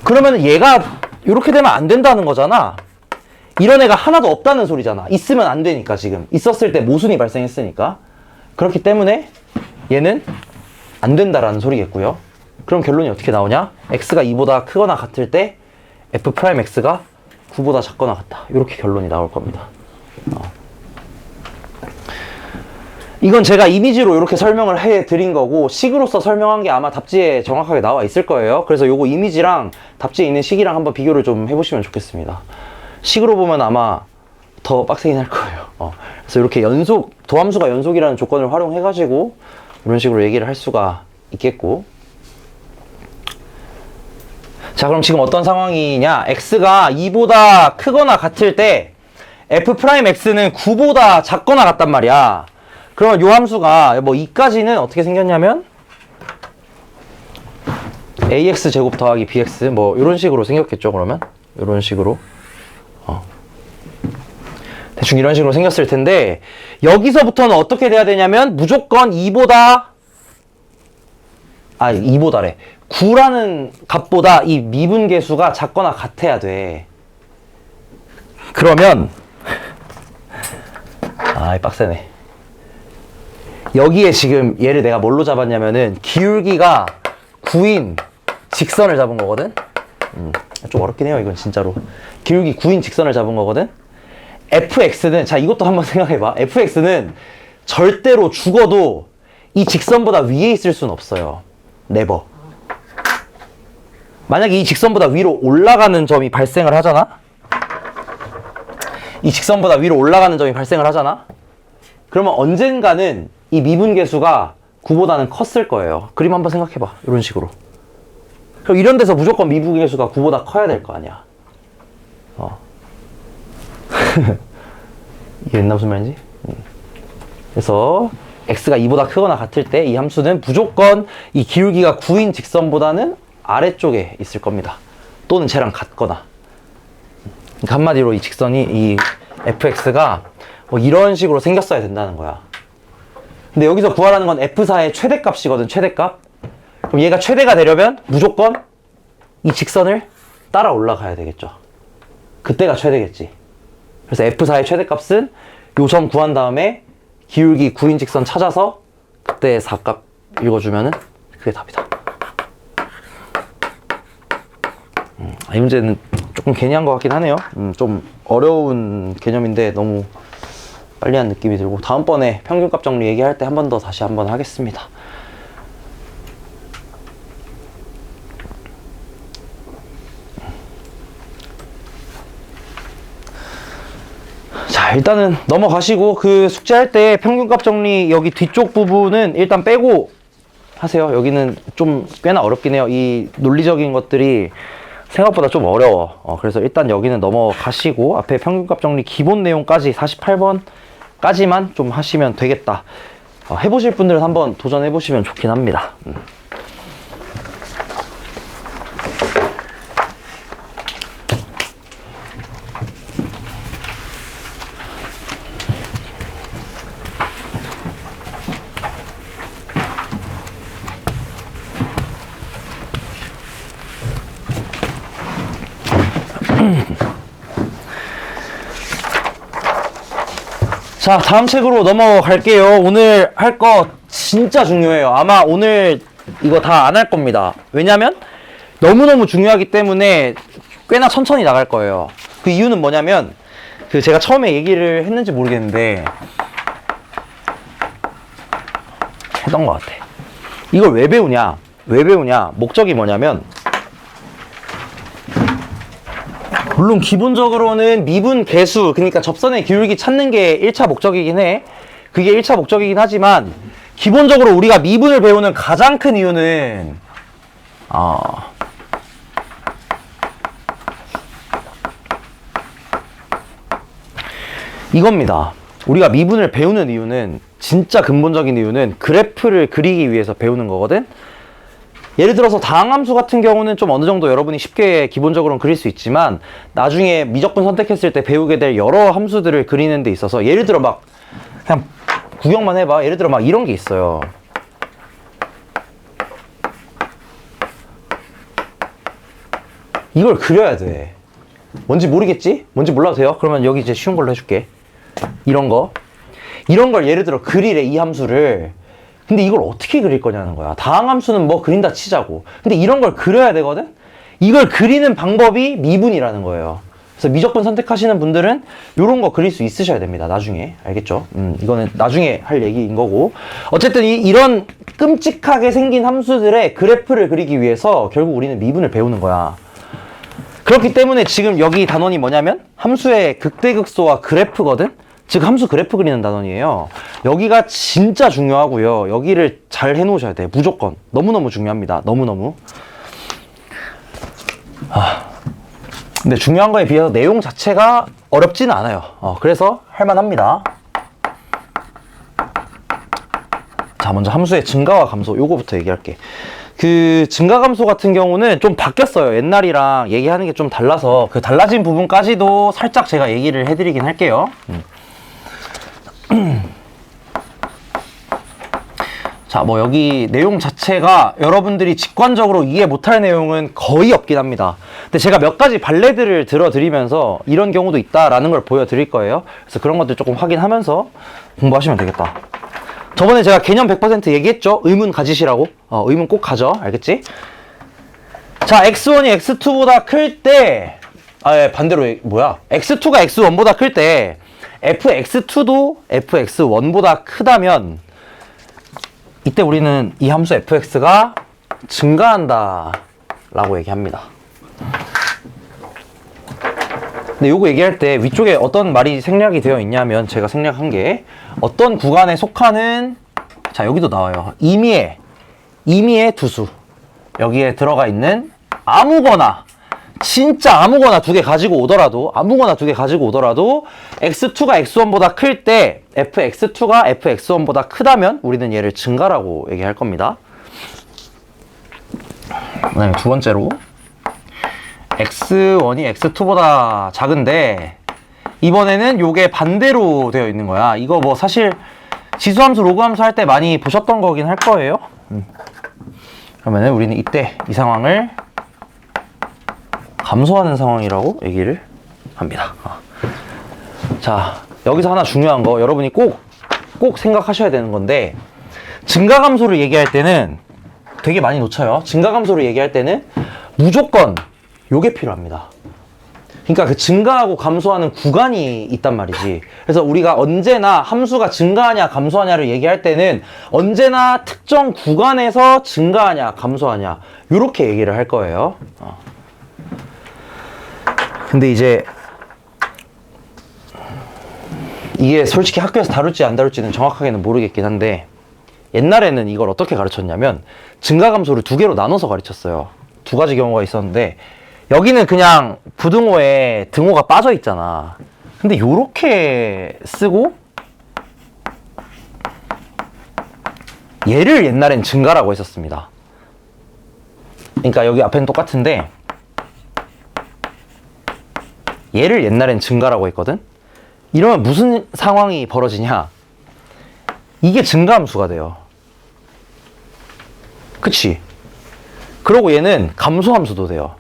그러면 얘가 이렇게 되면 안 된다는 거잖아. 이런 애가 하나도 없다는 소리잖아. 있으면 안 되니까 지금. 있었을 때 모순이 발생했으니까. 그렇기 때문에 얘는 안 된다라는 소리겠고요. 그럼 결론이 어떻게 나오냐? x가 2보다 크거나 같을 때 f'x가 9보다 작거나 같다. 이렇게 결론이 나올 겁니다. 이건 제가 이미지로 이렇게 설명을 해드린 거고 식으로서 설명한 게 아마 답지에 정확하게 나와 있을 거예요. 그래서 요거 이미지랑 답지에 있는 식이랑 한번 비교를 좀 해보시면 좋겠습니다. 식으로 보면 아마 더 빡세긴 할 거예요. 그래서 이렇게 도함수가 연속이라는 조건을 활용해가지고 이런 식으로 얘기를 할 수가 있겠고. 자, 그럼 지금 어떤 상황이냐? x가 2보다 크거나 같을 때 f'x는 9보다 작거나 같단 말이야. 그러면 요 함수가 뭐 2까지는 어떻게 생겼냐면 ax 제곱 더하기 bx 뭐 이런 식으로 생겼겠죠. 그러면 이런 식으로 대충 이런 식으로 생겼을 텐데 여기서부터는 어떻게 돼야 되냐면 무조건 2보다래 9라는 값보다 이 미분계수가 작거나 같아야 돼. 그러면 빡세네. 여기에 지금 얘를 내가 뭘로 잡았냐면은 기울기가 9인 직선을 잡은 거거든. 좀 어렵긴 해요 이건 진짜로. 기울기 9인 직선을 잡은 거거든. fx는 자 이것도 한번 생각해봐. fx는 절대로 죽어도 이 직선보다 위에 있을 수는 없어요. 네버. 만약에 이 직선보다 위로 올라가는 점이 발생을 하잖아? 이 직선보다 위로 올라가는 점이 발생을 하잖아? 그러면 언젠가는 이 미분계수가 9보다는 컸을 거예요. 그림 한번 생각해봐. 이런 식으로. 그럼 이런 데서 무조건 미분계수가 9보다 커야 될 거 아니야. 이해했나 무슨 말인지? 그래서 x가 2보다 크거나 같을 때 이 함수는 무조건 이 기울기가 9인 직선보다는 아래쪽에 있을 겁니다. 또는 쟤랑 같거나. 그러니까 한마디로 이 직선이 이 fx가 뭐 이런 식으로 생겼어야 된다는 거야. 근데 여기서 구하라는 건 f4의 최대값이거든, 최대값. 그럼 얘가 최대가 되려면 무조건 이 직선을 따라 올라가야 되겠죠. 그때가 최대겠지. 그래서 f4의 최대값은 요 점 구한 다음에 기울기 9인 직선 찾아서 그때 4값 읽어주면은 그게 답이다. 이 문제는 조금 괜히 한 것 같긴 하네요. 좀 어려운 개념인데 너무 빨리 한 느낌이 들고, 다음번에 평균값 정리 얘기할 때 한 번 더 다시 한번 하겠습니다. 자, 일단은 넘어가시고 그 숙제할 때 평균값 정리 여기 뒤쪽 부분은 일단 빼고 하세요. 여기는 좀 꽤나 어렵긴 해요. 이 논리적인 것들이 생각보다 좀 어려워. 그래서 일단 여기는 넘어가시고 앞에 평균값 정리 기본 내용까지 48번까지만 좀 하시면 되겠다. 해보실 분들은 한번 도전해보시면 좋긴 합니다. 자, 다음 책으로 넘어갈게요. 오늘 할 거 진짜 중요해요. 아마 오늘 이거 다 안 할 겁니다. 왜냐면 너무너무 중요하기 때문에 꽤나 천천히 나갈 거예요. 그 이유는 뭐냐면 그 제가 처음에 얘기를 했는지 모르겠는데 했던 것 같아. 이걸 왜 배우냐? 왜 배우냐? 목적이 뭐냐면, 물론 기본적으로는 미분 계수, 그러니까 접선의 기울기 찾는 게 1차 목적이긴 해. 그게 1차 목적이긴 하지만 기본적으로 우리가 미분을 배우는 가장 큰 이유는 이겁니다. 우리가 미분을 배우는 이유는, 진짜 근본적인 이유는 그래프를 그리기 위해서 배우는 거거든. 예를 들어서 다항함수 같은 경우는 좀 어느 정도 여러분이 쉽게 기본적으로는 그릴 수 있지만, 나중에 미적분 선택했을 때 배우게 될 여러 함수들을 그리는 데 있어서, 예를 들어 막 그냥 구경만 해봐. 예를 들어 막 이런 게 있어요. 이걸 그려야 돼. 뭔지 모르겠지? 뭔지 몰라도 돼요? 그러면 여기 이제 쉬운 걸로 해줄게. 이런 걸 예를 들어 그리래, 이 함수를. 근데 이걸 어떻게 그릴 거냐는 거야. 다항함수는 뭐 그린다 치자고. 근데 이런 걸 그려야 되거든? 이걸 그리는 방법이 미분이라는 거예요. 그래서 미적분 선택하시는 분들은 이런 거 그릴 수 있으셔야 됩니다. 나중에. 알겠죠? 이거는 나중에 할 얘기인 거고. 어쨌든 이런 끔찍하게 생긴 함수들의 그래프를 그리기 위해서 결국 우리는 미분을 배우는 거야. 그렇기 때문에 지금 여기 단원이 뭐냐면 함수의 극대극소와 그래프거든? 즉 함수 그래프 그리는 단원이에요. 여기가 진짜 중요하고요. 여기를 잘 해놓으셔야 돼요. 무조건. 너무너무 중요합니다. 너무너무. 근데 중요한 거에 비해서 내용 자체가 어렵지는 않아요. 그래서 할만합니다. 자, 먼저 함수의 증가와 감소, 요거부터 얘기할게. 그 증가감소 같은 경우는 좀 바뀌었어요. 옛날이랑 얘기하는 게 좀 달라서 그 달라진 부분까지도 살짝 제가 얘기를 해드리긴 할게요. 자, 뭐 여기 내용 자체가 여러분들이 직관적으로 이해 못할 내용은 거의 없긴 합니다. 근데 제가 몇 가지 발레들을 들어드리면서 이런 경우도 있다라는 걸 보여드릴 거예요. 그래서 그런 것들 조금 확인하면서 공부하시면 되겠다. 저번에 제가 개념 100% 얘기했죠? 의문 가지시라고. 의문 꼭 가져. 알겠지? 자, x1이 x2보다 클 때, 반대로, x2가 x1보다 클 때, fx2도 fx1보다 크다면, 이때 우리는 이 함수 fx가 증가한다 라고 얘기합니다. 근데 요거 얘기할 때 위쪽에 어떤 말이 생략이 되어 있냐면, 제가 생략한 게 어떤 구간에 속하는, 자, 여기도 나와요. 임의의 두수. 여기에 들어가 있는 아무거나 진짜 아무거나 두 개 가지고 오더라도 x2가 x1보다 클 때 fx2가 fx1보다 크다면 우리는 얘를 증가라고 얘기할 겁니다. 그다음에 두 번째로 x1이 x2보다 작은데 이번에는 요게 반대로 되어 있는 거야. 이거 뭐 사실 지수함수, 로그함수 할 때 많이 보셨던 거긴 할 거예요. 그러면은 우리는 이때 이 상황을 감소하는 상황이라고 얘기를 합니다. 자, 여기서 하나 중요한 거 여러분이 꼭 생각하셔야 되는 건데, 증가감소를 얘기할 때는 되게 많이 놓쳐요. 증가감소를 얘기할 때는 무조건 요게 필요합니다. 그러니까 그 증가하고 감소하는 구간이 있단 말이지. 그래서 우리가 언제나 함수가 증가하냐 감소하냐를 얘기할 때는 언제나 특정 구간에서 증가하냐 감소하냐 요렇게 얘기를 할 거예요. 근데 이제 이게 솔직히 학교에서 다룰지 안 다룰지는 정확하게는 모르겠긴 한데, 옛날에는 이걸 어떻게 가르쳤냐면 증가감소를 두 개로 나눠서 가르쳤어요. 두 가지 경우가 있었는데, 여기는 그냥 부등호에 등호가 빠져 있잖아. 근데 요렇게 쓰고 얘를 옛날엔 증가라고 했었습니다. 그러니까 여기 앞에는 똑같은데 얘를 옛날엔 증가라고 했거든. 이러면 무슨 상황이 벌어지냐, 이게 증가함수가 돼요. 그치? 그러고 얘는 감소함수도 돼요.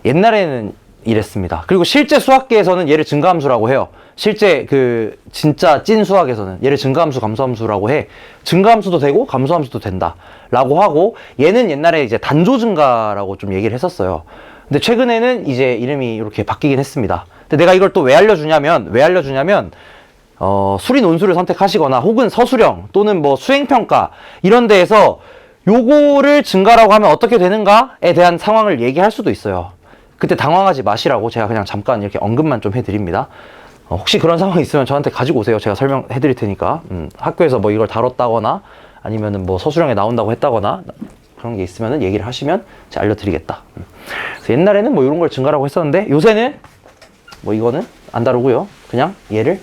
옛날에는 이랬습니다. 그리고 실제 수학계에서는 얘를 증가함수라고 해요. 실제 그 진짜 찐 수학에서는 얘를 증가함수, 감소함수라고 해. 증가함수도 되고 감소함수도 된다 라고 하고, 얘는 옛날에 이제 단조 증가라고 좀 얘기를 했었어요. 근데 최근에는 이제 이름이 이렇게 바뀌긴 했습니다. 근데 내가 이걸 또 왜 알려주냐면 수리 논술을 선택하시거나 혹은 서술형 또는 뭐 수행평가 이런 데에서 요거를 증가라고 하면 어떻게 되는가에 대한 상황을 얘기할 수도 있어요. 그때 당황하지 마시라고 제가 그냥 잠깐 이렇게 언급만 좀 해드립니다. 혹시 그런 상황이 있으면 저한테 가지고 오세요. 제가 설명해 드릴 테니까. 학교에서 뭐 이걸 다뤘다거나 아니면은 뭐 서술형에 나온다고 했다거나 그런 게 있으면은 얘기를 하시면 제가 알려드리겠다. 그래서 옛날에는 뭐 이런 걸 증가라고 했었는데 요새는 뭐 이거는 안 다루고요. 그냥 얘를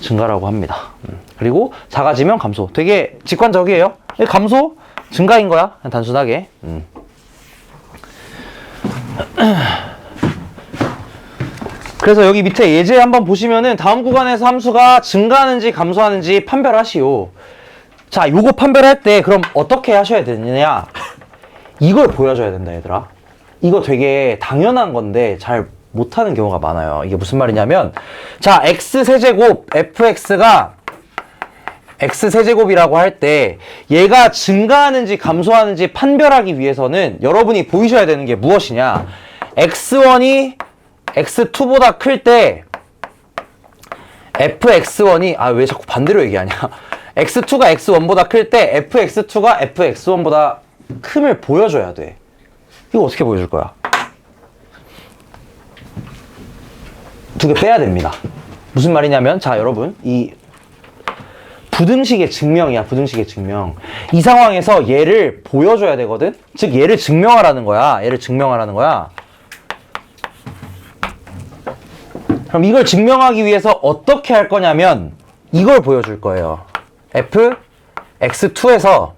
증가라고 합니다. 그리고 작아지면 감소. 되게 직관적이에요. 감소, 증가인 거야. 그냥 단순하게. 그래서 여기 밑에 예제 한번 보시면은 다음 구간에서 함수가 증가하는지 감소하는지 판별하시오. 자, 요거 판별할 때 그럼 어떻게 하셔야 되느냐, 이걸 보여줘야 된다 얘들아. 이거 되게 당연한 건데 잘 못하는 경우가 많아요. 이게 무슨 말이냐면, 자, x세제곱 fx가 x세제곱이라고 할 때 얘가 증가하는지 감소하는지 판별하기 위해서는 여러분이 보이셔야 되는 게 무엇이냐, x1이 x2보다 클 때 fx1이 왜 자꾸 반대로 얘기하냐 x2가 x1보다 클 때 fx2가 fx1보다 큼을 보여줘야 돼. 이거 어떻게 보여줄 거야? 두 개 빼야 됩니다. 무슨 말이냐면, 자 여러분, 이 부등식의 증명이야. 부등식의 증명. 이 상황에서 얘를 보여줘야 되거든. 즉 얘를 증명하라는 거야. 얘를 증명하라는 거야. 그럼 이걸 증명하기 위해서 어떻게 할 거냐면 이걸 보여줄 거예요. fx2에서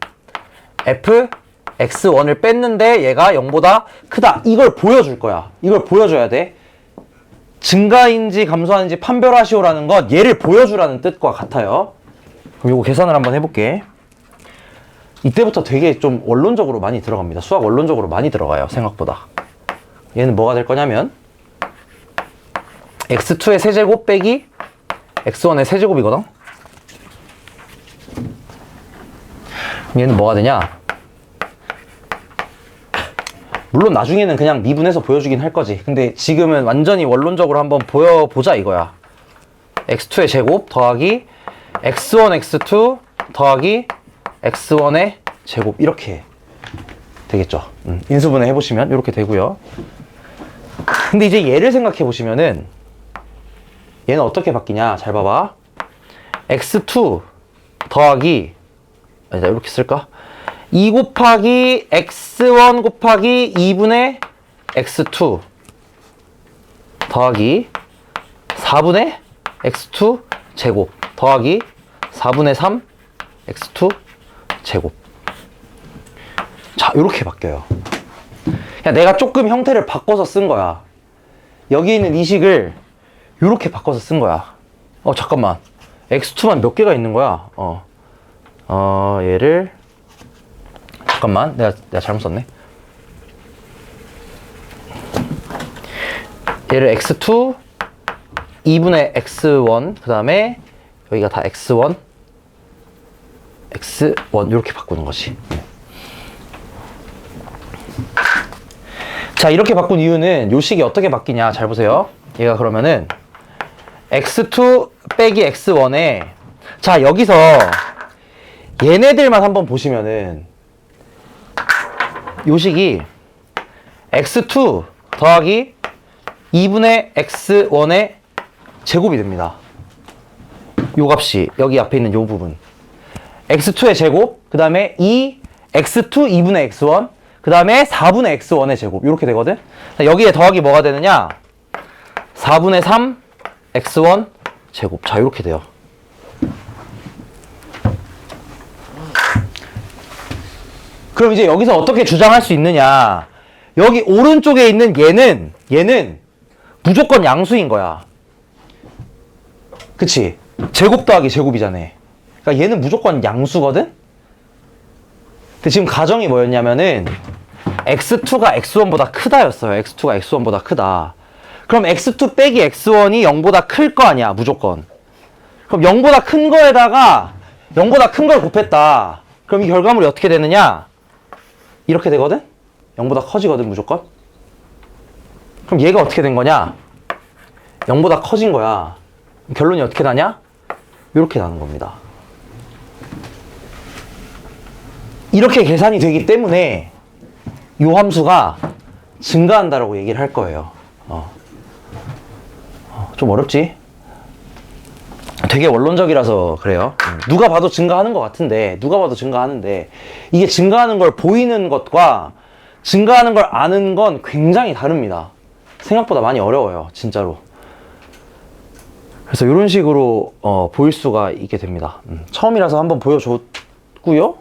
fx1을 뺐는데 얘가 0보다 크다. 이걸 보여줄 거야. 이걸 보여줘야 돼. 증가인지 감소하는지 판별하시오라는 건 얘를 보여주라는 뜻과 같아요. 그럼 이거 계산을 한번 해볼게. 이때부터 되게 좀 원론적으로 많이 들어갑니다. 수학 원론적으로 많이 들어가요. 생각보다. 얘는 뭐가 될 거냐면 x2의 세제곱 빼기 x1의 세제곱이거든. 얘는 뭐가 되냐, 물론 나중에는 그냥 미분해서 보여주긴 할 거지. 근데 지금은 완전히 원론적으로 한번 보여보자 이거야. x2의 제곱 더하기 x1 x2 더하기 x1의 제곱, 이렇게 되겠죠. 인수분해 해보시면 이렇게 되고요. 근데 이제 얘를 생각해 보시면은 얘는 어떻게 바뀌냐, 잘 봐봐. x2 더하기, 아니다, 이렇게 쓸까? 2 곱하기 x1 곱하기 2분의 x2 더하기 4분의 x2 제곱 더하기 4분의 3 x2 제곱. 자, 요렇게 바뀌어요. 그냥 내가 조금 형태를 바꿔서 쓴 거야. 여기 있는 이 식을 요렇게 바꿔서 쓴 거야. 잠깐만. x2만 몇 개가 있는 거야? 얘를 잠깐만. 내가 잘못 썼네. 얘를 x2 2분의 x1 그 다음에 여기가 다 x1 이렇게 바꾸는 거지. 자, 이렇게 바꾼 이유는 요 식이 어떻게 바뀌냐. 잘 보세요. 얘가 그러면은 x2 빼기 x1에, 자, 여기서 얘네들만 한번 보시면은 요 식이 x2 더하기 2분의 x1의 제곱이 됩니다. 요 값이 여기 앞에 있는 요 부분. x2의 제곱, 그 다음에 2 x2 2분의 x1, 그 다음에 4분의 x1의 제곱. 이렇게 되거든? 여기에 더하기 뭐가 되느냐? 4분의 3 x1 제곱. 자, 이렇게 돼요. 그럼 이제 여기서 어떻게 주장할 수 있느냐? 여기 오른쪽에 있는 얘는 무조건 양수인 거야. 그치? 제곱 더하기 제곱이잖아. 그러니까 얘는 무조건 양수거든? 근데 지금 가정이 뭐였냐면은 x2가 x1보다 크다였어요. x2가 x1보다 크다. 그럼 x2 빼기 x1이 0보다 클 거 아니야, 무조건. 그럼 0보다 큰 거에다가 0보다 큰 걸 곱했다. 그럼 이 결과물이 어떻게 되느냐? 이렇게 되거든? 0보다 커지거든, 무조건? 그럼 얘가 어떻게 된 거냐? 0보다 커진 거야. 결론이 어떻게 나냐? 이렇게 나는 겁니다. 이렇게 계산이 되기 때문에 이 함수가 증가한다라고 얘기를 할 거예요. 좀 어렵지? 되게 원론적이라서 그래요. 누가 봐도 증가하는 것 같은데, 누가 봐도 증가하는데, 이게 증가하는 걸 보이는 것과 증가하는 걸 아는 건 굉장히 다릅니다. 생각보다 많이 어려워요, 진짜로. 그래서 이런 식으로 보일 수가 있게 됩니다. 처음이라서 한번 보여줬고요.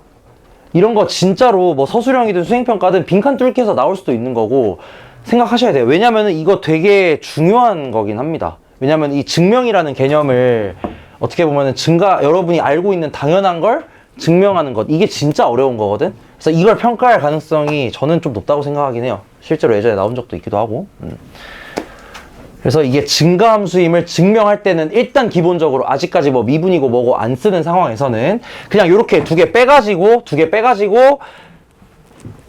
이런 거 진짜로 뭐 서술형이든 수행평가든 빈칸 뚫기 해서 나올 수도 있는 거고 생각하셔야 돼요. 왜냐면은 이거 되게 중요한 거긴 합니다. 왜냐면 이 증명이라는 개념을 어떻게 보면은 여러분이 알고 있는 당연한 걸 증명하는 것, 이게 진짜 어려운 거거든. 그래서 이걸 평가할 가능성이 저는 좀 높다고 생각하긴 해요. 실제로 예전에 나온 적도 있기도 하고. 그래서 이게 증가함수임을 증명할 때는 일단 기본적으로 아직까지 뭐 미분이고 뭐고 안 쓰는 상황에서는 그냥 이렇게 두 개 빼가지고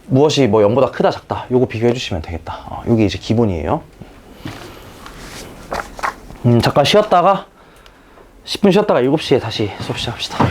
무엇이 뭐 0보다 크다 작다 요거 비교해 주시면 되겠다. 요게 이제 기본이에요. 잠깐 쉬었다가 10분 쉬었다가 7시에 다시 수업 시작합시다.